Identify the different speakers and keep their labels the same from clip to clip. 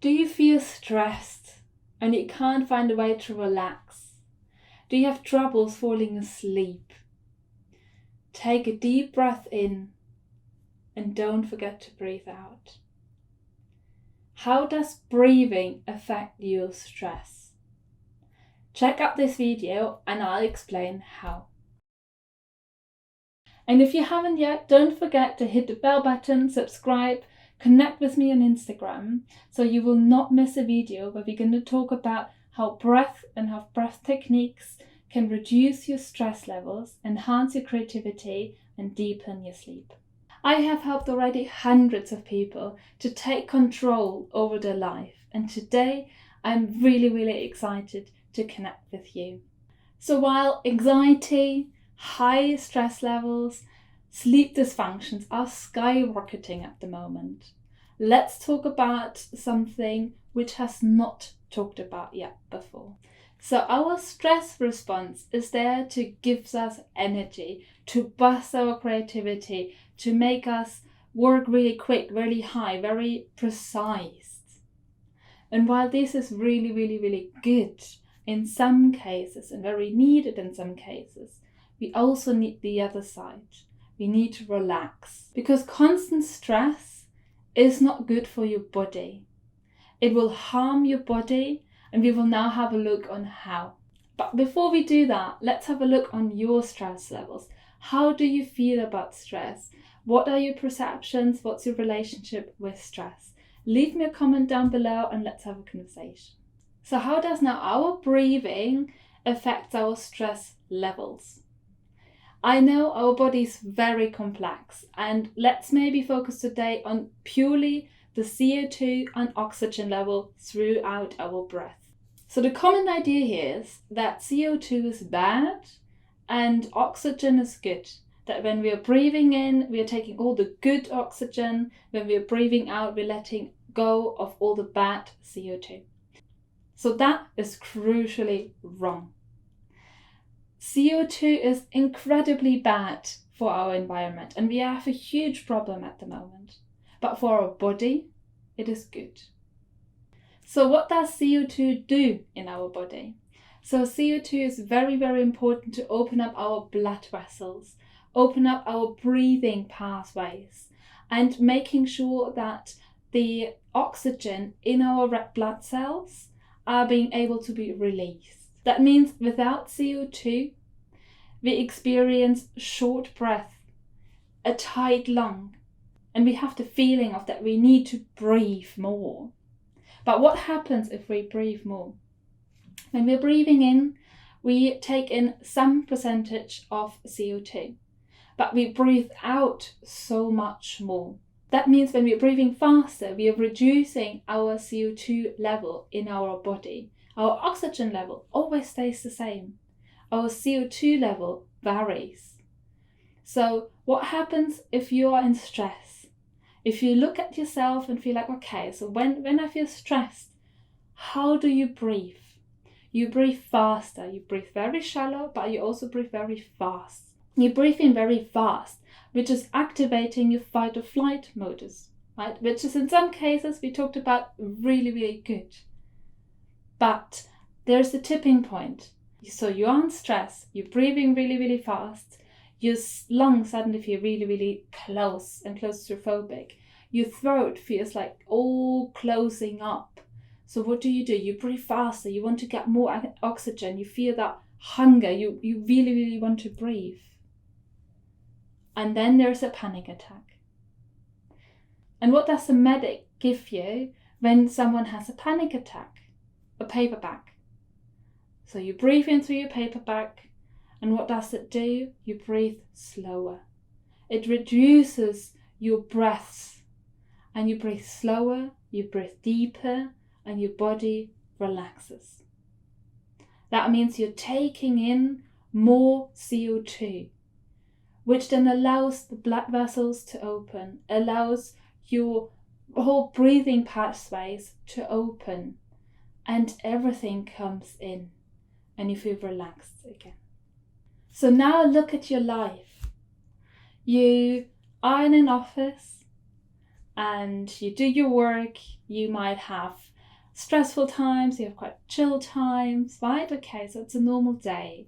Speaker 1: Do you feel stressed and you can't find a way to relax? Do you have troubles falling asleep? Take a deep breath in and don't forget to breathe out. How does breathing affect your stress? Check out this video and I'll explain how. And if you haven't yet, don't forget to hit the bell button, subscribe, connect with me on Instagram so you will not miss a video where we're going to talk about how breath techniques can reduce your stress levels, enhance your creativity and deepen your sleep. I have helped already hundreds of people to take control over their life, and today I'm really excited to connect with you. So while anxiety, high stress levels, sleep dysfunctions are skyrocketing at the moment, let's talk about something which has not talked about yet before. So our stress response is there to give us energy, to boost our creativity, to make us work really quick, really high, very precise. And while this is really good in some cases and very needed in some cases, we also need the other side. We need to relax, because constant stress is not good for your body. It will harm your body, and we will now have a look on how. But before we do that, let's have a look on your stress levels. How do you feel about stress? What are your perceptions? What's your relationship with stress? Leave me a comment down below and let's have a conversation. So how does now our breathing affect our stress levels? I know our body is very complex, and let's maybe focus today on purely the CO2 and oxygen level throughout our breath. So the common idea here is that CO2 is bad and oxygen is good. That when we are breathing in, we are taking all the good oxygen. When we are breathing out, we're letting go of all the bad CO2. So that is crucially wrong. CO2 is incredibly bad for our environment, and we have a huge problem at the moment. But for our body, it is good. So what does CO2 do in our body? So CO2 is very important to open up our blood vessels, open up our breathing pathways, and making sure that the oxygen in our red blood cells are being able to be released. That means without CO2, we experience short breath, a tight lung, and we have the feeling of that we need to breathe more. But what happens if we breathe more? When we're breathing in, we take in some percentage of CO2, but we breathe out so much more. That means when we're breathing faster, we are reducing our CO2 level in our body. Our oxygen level always stays the same. Our CO2 level varies. So what happens if you are in stress? If you look at yourself and feel like, okay, so when I feel stressed, how do you breathe? You breathe faster. You breathe very shallow, but you also breathe very fast. You breathe in very fast, which is activating your fight or flight modus, right? Which is in some cases we talked about really good. But there's the tipping point. So you're on stress, you're breathing really fast, your lungs suddenly feel really close and claustrophobic. Your throat feels like all closing up. So what do? You breathe faster, you want to get more oxygen, you feel that hunger, you really want to breathe. And then there's a panic attack. And what does the medic give you when someone has a panic attack? A paper bag. So you breathe in through your paper bag, and what does it do? You breathe slower. It reduces your breaths, and you breathe slower, you breathe deeper, and your body relaxes. That means you're taking in more CO2, which then allows the blood vessels to open, allows your whole breathing pathways to open, and everything comes in, and you feel relaxed again. So now look at your life. You are in an office and you do your work. You might have stressful times, you have quite chill times, right? Okay, so it's a normal day.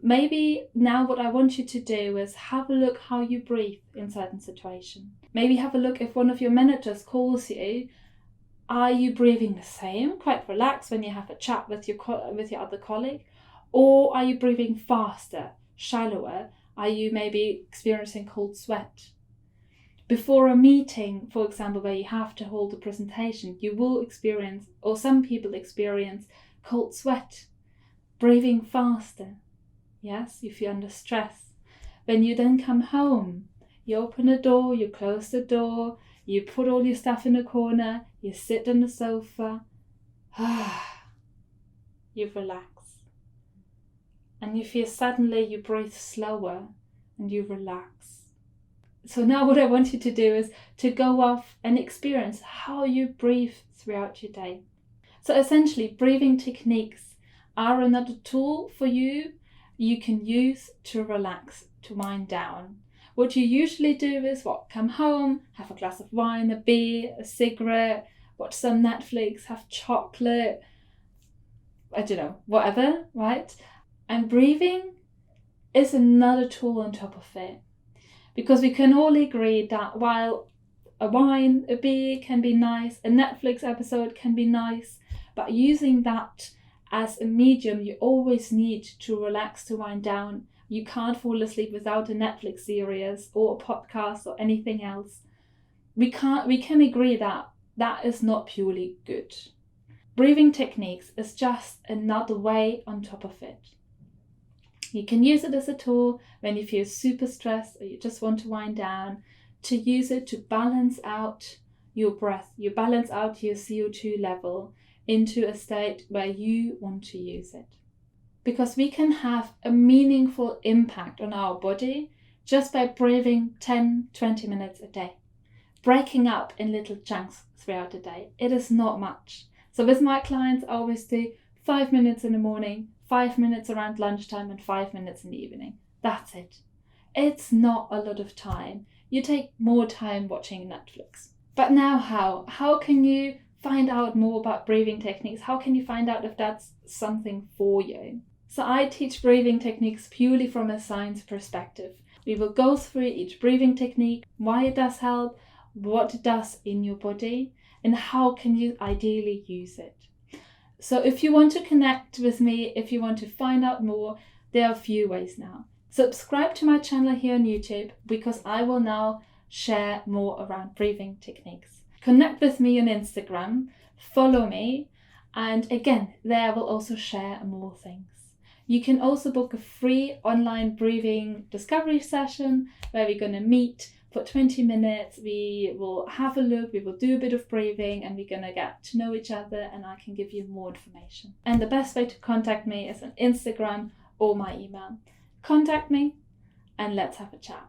Speaker 1: Maybe now what I want you to do is have a look how you breathe in certain situations. Maybe have a look if one of your managers calls you. Are you breathing the same, quite relaxed when you have a chat with your other colleague? Or are you breathing faster, shallower? Are you maybe experiencing cold sweat? Before a meeting, for example, where you have to hold a presentation, you will experience, or some people experience, cold sweat, breathing faster. Yes, if you're under stress. When you then come home, you open a door, you close the door, you put all your stuff in a corner, you sit on the sofa, you relax. And you feel suddenly you breathe slower and you relax. So now what I want you to do is to go off and experience how you breathe throughout your day. So essentially, breathing techniques are another tool for you can use to relax, to wind down. What you usually do is come home, have a glass of wine, a beer, a cigarette, watch some Netflix, have chocolate, I don't know, whatever, right? And breathing is another tool on top of it. Because we can all agree that while a wine, a beer can be nice, a Netflix episode can be nice, but using that as a medium you always need to relax, to wind down. You can't fall asleep without a Netflix series or a podcast or anything else. We can agree that that is not purely good. Breathing techniques is just another way on top of it. You can use it as a tool when you feel super stressed or you just want to wind down, to use it to balance out your breath, you balance out your CO2 level into a state where you want to use it. Because we can have a meaningful impact on our body just by breathing 10-20 minutes a day, breaking up in little chunks throughout the day. It is not much. So with my clients, I always do 5 minutes in the morning, 5 minutes around lunchtime, and 5 minutes in the evening. That's it. It's not a lot of time. You take more time watching Netflix. But now how? How can you find out more about breathing techniques? How can you find out if that's something for you? So I teach breathing techniques purely from a science perspective. We will go through each breathing technique, why it does help, what it does in your body, and how can you ideally use it. So if you want to connect with me, if you want to find out more, there are a few ways now. Subscribe to my channel here on YouTube, because I will now share more around breathing techniques. Connect with me on Instagram, follow me, and again, there I will also share more things. You can also book a free online breathing discovery session where we're going to meet for 20 minutes. We will have a look, we will do a bit of breathing, and we're going to get to know each other, and I can give you more information. And the best way to contact me is on Instagram or my email. Contact me and let's have a chat.